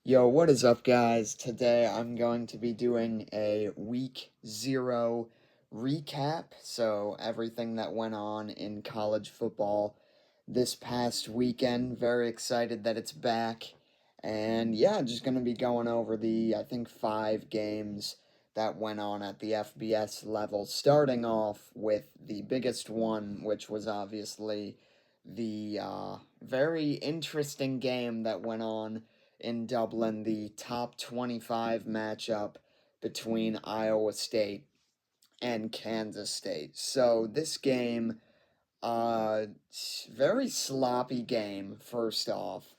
Yo, what is up, guys? Today I'm going to be doing a week zero recap. So, everything that went on in college football this past weekend. Very excited that it's back. And yeah, just going to be going over I think, 5 games that went on at the FBS level, starting off with the biggest one, which was obviously the very interesting game that went on in Dublin, the top 25 matchup between Iowa State and Kansas State. So this game, very sloppy game, first off.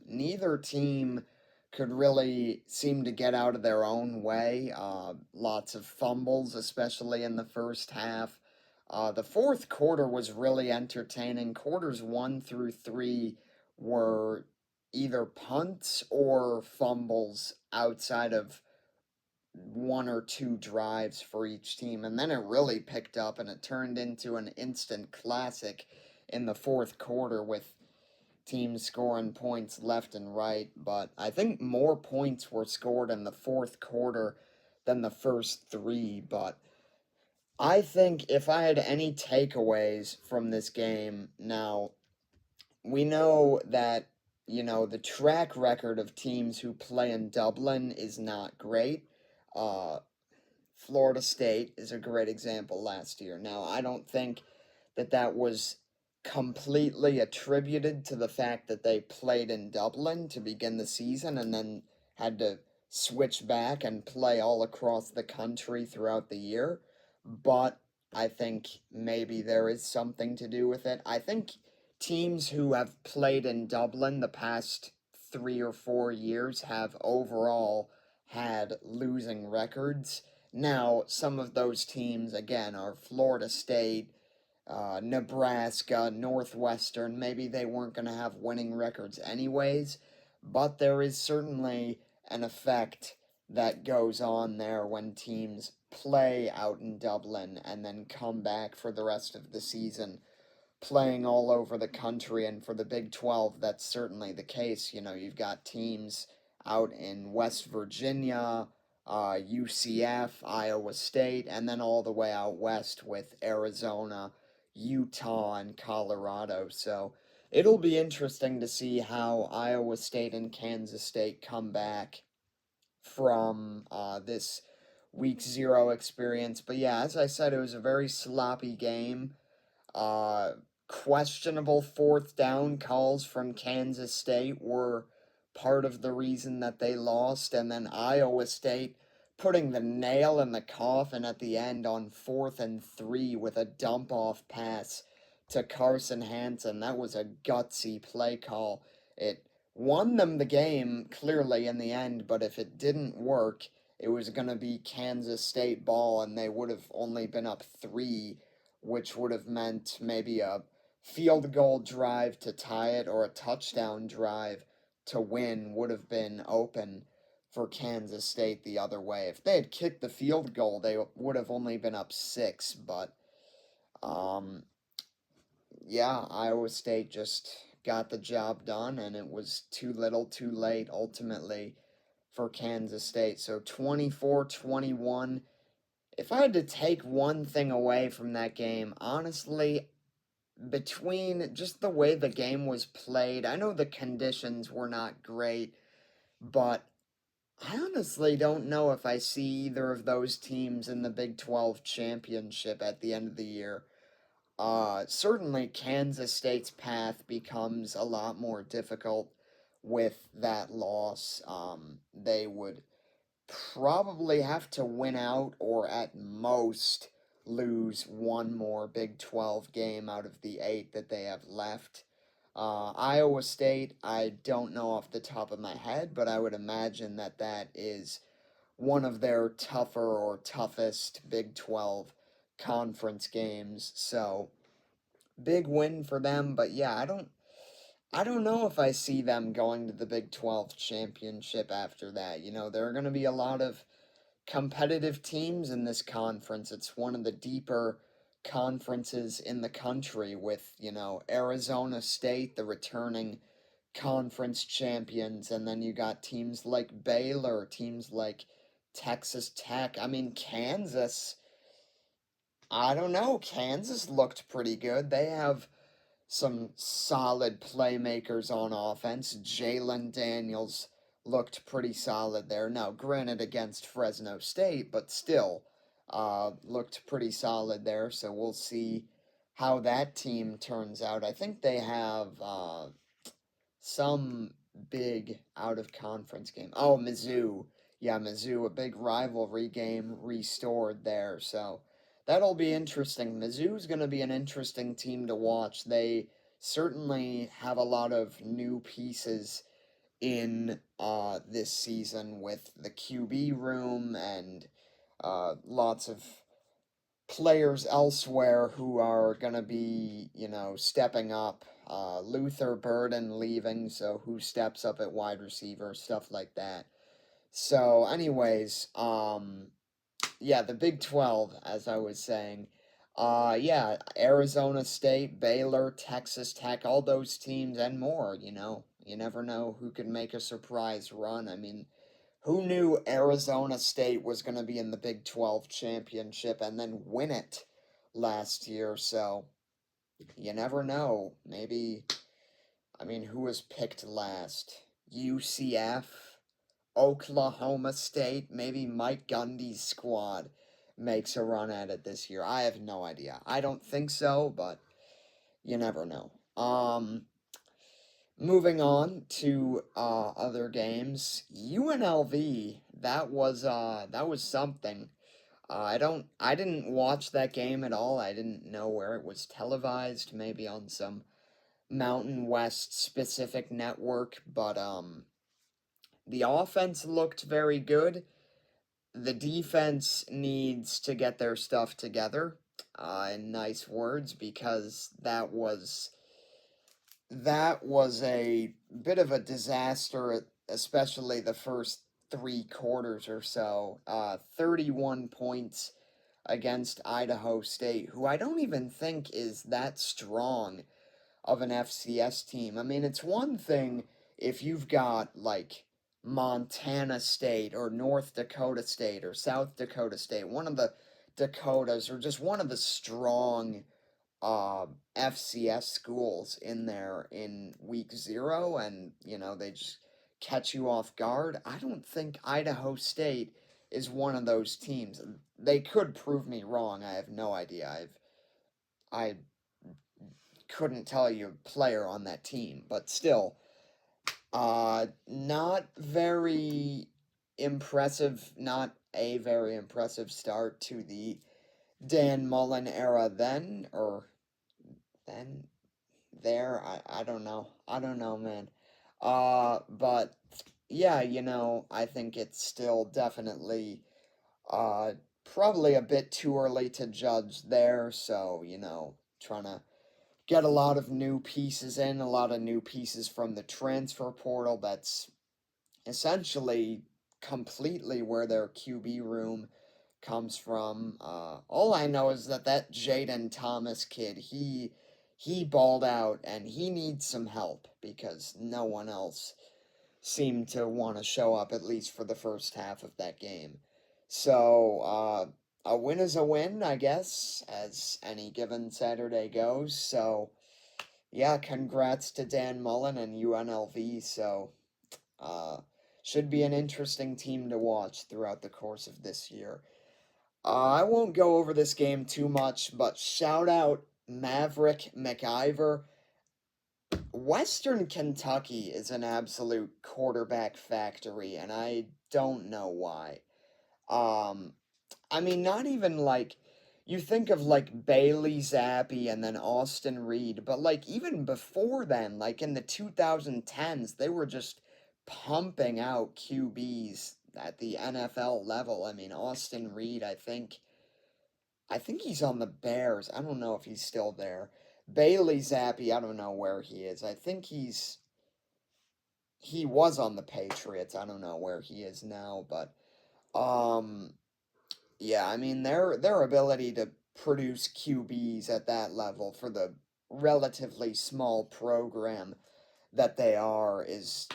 Neither team could really seem to get out of their own way. Lots of fumbles, especially in the first half. The fourth quarter was really entertaining. Quarters 1 through 3 were either punts or fumbles outside of 1 or 2 drives for each team, and then it really picked up and it turned into an instant classic in the fourth quarter with teams scoring points left and right. But I think more points were scored in the fourth quarter than the first 3. But I think if I had any takeaways from this game, now we know that, the track record of teams who play in Dublin is not great. Uh, Florida State is a great example last year. Now, I don't think that was completely attributed to the fact that they played in Dublin to begin the season and then had to switch back and play all across the country throughout the year. But I think maybe there is something to do with it. I think teams who have played in Dublin the past 3 or 4 years have overall had losing records. Now, some of those teams, again, are Florida State, Nebraska, Northwestern. Maybe they weren't going to have winning records anyways, but there is certainly an effect that goes on there when teams play out in Dublin and then come back for the rest of the season playing all over the country. And for the Big 12, that's certainly the case. You've got teams out in West Virginia, UCF, Iowa State, and then all the way out west with Arizona, Utah, and Colorado. So it'll be interesting to see how Iowa State and Kansas State come back from this week zero experience. But yeah, as I said, it was a very sloppy game. Uh, Questionable fourth down calls from Kansas State were part of the reason that they lost, and then Iowa State putting the nail in the coffin at the end on 4th and 3 with a dump off pass to Carson Hansen. That was a gutsy play call. It won them the game clearly in the end, but if it didn't work, it was going to be Kansas State ball, and they would have only been up 3, which would have meant maybe a field goal drive to tie it or a touchdown drive to win would have been open for Kansas State the other way. If they had kicked the field goal, they would have only been up 6, but um yeah, Iowa State just got the job done, and it was too little, too late ultimately for Kansas State. So 24-21. If I had to take one thing away from that game, honestly, between just the way the game was played, I know the conditions were not great, but I honestly don't know if I see either of those teams in the Big 12 championship at the end of the year. Certainly Kansas State's path becomes a lot more difficult with that loss. They would probably have to win out or at most lose one more Big 12 game out of the 8 that they have left. Iowa State, I don't know off the top of my head, but I would imagine that is one of their tougher or toughest Big 12 conference games. So, big win for them, but yeah, I don't know if I see them going to the Big 12 championship after that. There are going to be a lot of competitive teams in this conference. It's one of the deeper conferences in the country with, Arizona State, the returning conference champions, and then you got teams like Baylor, teams like Texas Tech. I mean, Kansas, I don't know. Kansas looked pretty good. They have some solid playmakers on offense. Jalen Daniels looked pretty solid there. Now, granted, against Fresno State, but still looked pretty solid there. So we'll see how that team turns out. I think they have some big out of conference game. Oh, Mizzou. Yeah, Mizzou, a big rivalry game restored there. So that'll be interesting. Mizzou's going to be an interesting team to watch. They certainly have a lot of new pieces in this season with the QB room and lots of players elsewhere who are going to be, stepping up. Luther Burden leaving, so who steps up at wide receiver, stuff like that. So, anyways, yeah, the Big 12, as I was saying. Yeah, Arizona State, Baylor, Texas Tech, all those teams and more, you know. You never know who could make a surprise run. I mean, who knew Arizona State was going to be in the Big 12 championship and then win it last year? So you never know. Maybe, I mean, who was picked last? UCF, Oklahoma State, maybe Mike Gundy's squad makes a run at it this year. I have no idea. I don't think so, but you never know. Moving on to other games, UNLV, that was something. I didn't watch that game at all. I didn't know where it was televised, maybe on some Mountain West specific network, but the offense looked very good. The defense needs to get their stuff together, in nice words, because that was a bit of a disaster, especially the first 3 quarters or so. 31 points against Idaho State, who I don't even think is that strong of an FCS team. I mean, it's one thing if you've got like Montana State or North Dakota State or South Dakota State, one of the Dakotas, or just one of the strong uh, FCS schools in there in week 0, and they just catch you off guard. I don't think Idaho State is one of those teams. They could prove me wrong. I have no idea. I couldn't tell you a player on that team, but still, not very impressive. Not a very impressive start to the Dan Mullen era then, or then there. I don't know. I don't know, man. But yeah, I think it's still definitely uh probably a bit too early to judge there. So, trying to get a lot of new pieces in, a lot of new pieces from the transfer portal. That's essentially completely where their QB room comes from. All I know is that Jaden Thomas kid, he balled out and he needs some help because no one else seemed to want to show up, at least for the first half of that game. So a win is a win, I guess, as any given Saturday goes. So yeah, congrats to Dan Mullen and UNLV. So uh, should be an interesting team to watch throughout the course of this year. I won't go over this game too much, but shout out Maverick McIver. Western Kentucky is an absolute quarterback factory, and I don't know why. Um, I mean, not even like you think of like Bailey Zappi and then Austin Reed, but like even before then, like in the 2010s, they were just pumping out QBs at the NFL level. I mean, Austin Reed, I think he's on the Bears. I don't know if he's still there. Bailey Zappi, I don't know where he is. I think he was on the Patriots. I don't know where he is now, but um yeah, I mean their ability to produce QBs at that level for the relatively small program that they are is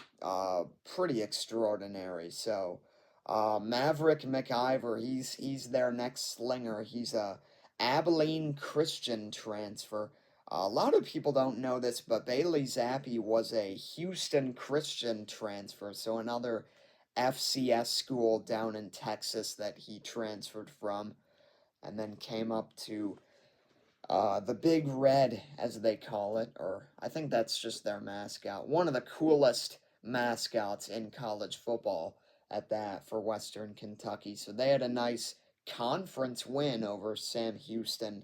pretty extraordinary. So Maverick McIver, he's their next slinger. He's a Abilene Christian transfer. A lot of people don't know this, but Bailey Zappi was a Houston Christian transfer, so another FCS school down in Texas that he transferred from, and then came up to the Big Red, as they call it, or I think that's just their mascot. One of the coolest mascots in college football at that for Western Kentucky. So they had a nice conference win over Sam Houston,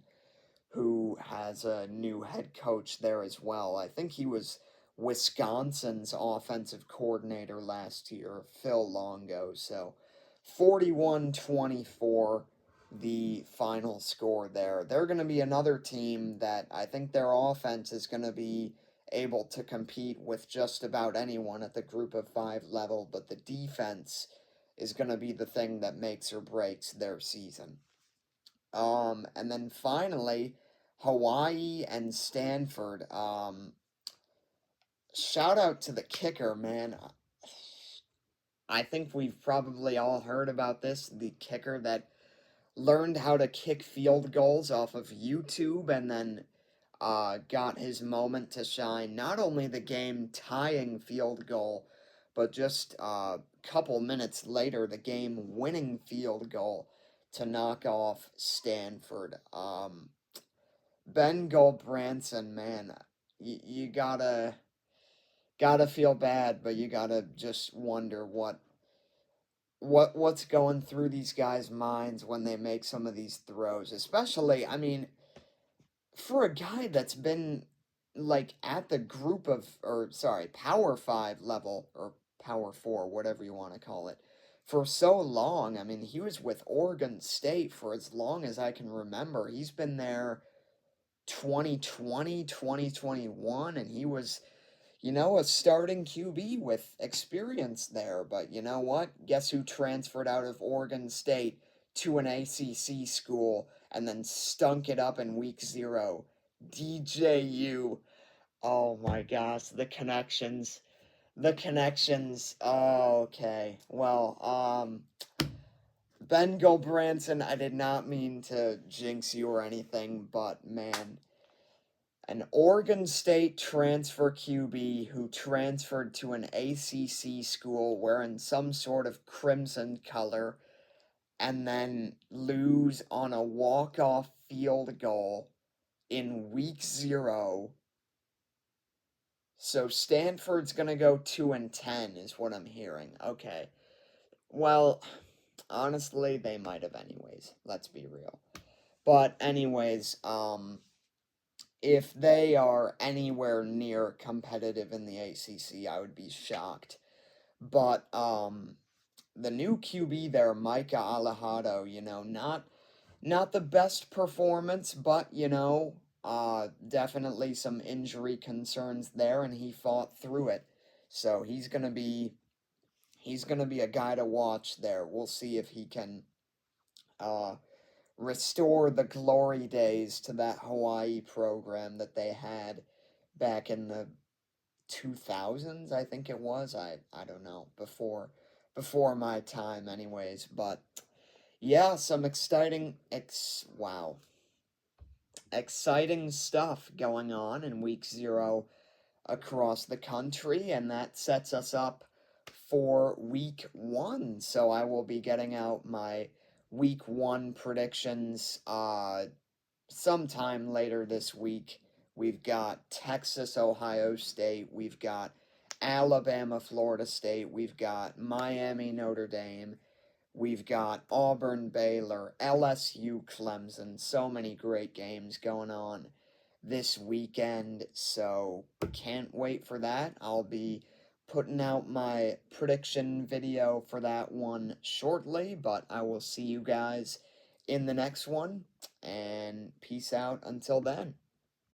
who has a new head coach there as well. I think he was Wisconsin's offensive coordinator last year, Phil Longo. So 41-24 the final score there. They're going to be another team that I think their offense is going to be able to compete with just about anyone at the group of five level, but the defense is going to be the thing that makes or breaks their season. And then finally, Hawaii and Stanford. Shout out to the kicker, man. I think we've probably all heard about this. The kicker that learned how to kick field goals off of YouTube and then got his moment to shine. Not only the game tying field goal, but just a couple minutes later, the game winning field goal to knock off Stanford. Ben Goldbranson, man, you gotta feel bad, but you gotta just wonder what's going through these guys' minds when they make some of these throws. Especially, I mean, for a guy that's been like at the group of or sorry, Power 5 level or Power 4, whatever you want to call it, for so long. I mean, he was with Oregon State for as long as I can remember. He's been there 2020, 2021, and he was, a starting QB with experience there. But you know what? Guess who transferred out of Oregon State to an ACC school and then stunk it up in week 0? DJU. Oh my gosh, the connections. The connections. Oh, okay. Well, Ben Gulbranson, I did not mean to jinx you or anything, but man, an Oregon State transfer QB who transferred to an ACC school wearing some sort of crimson color and then lose on a walk-off field goal in week 0. So Stanford's going to go 2-10 is what I'm hearing. Okay. Well, honestly, they might have anyways. Let's be real. But anyways, if they are anywhere near competitive in the ACC, I would be shocked. But the new QB there, Micah Alejado, not the best performance, but definitely some injury concerns there, and he fought through it. So he's gonna be a guy to watch there. We'll see if he can restore the glory days to that Hawaii program that they had back in the 2000s, I think it was. I don't know, before my time anyways, but yeah, some exciting stuff going on in week 0 across the country, and that sets us up for week 1. So I will be getting out my week 1 predictions sometime later this week. We've got Texas, Ohio State. We've got Alabama, Florida State. We've got Miami, Notre Dame. We've got Auburn, Baylor, LSU, Clemson. So many great games going on this weekend. So can't wait for that. I'll be putting out my prediction video for that one shortly, but I will see you guys in the next one, and peace out until then.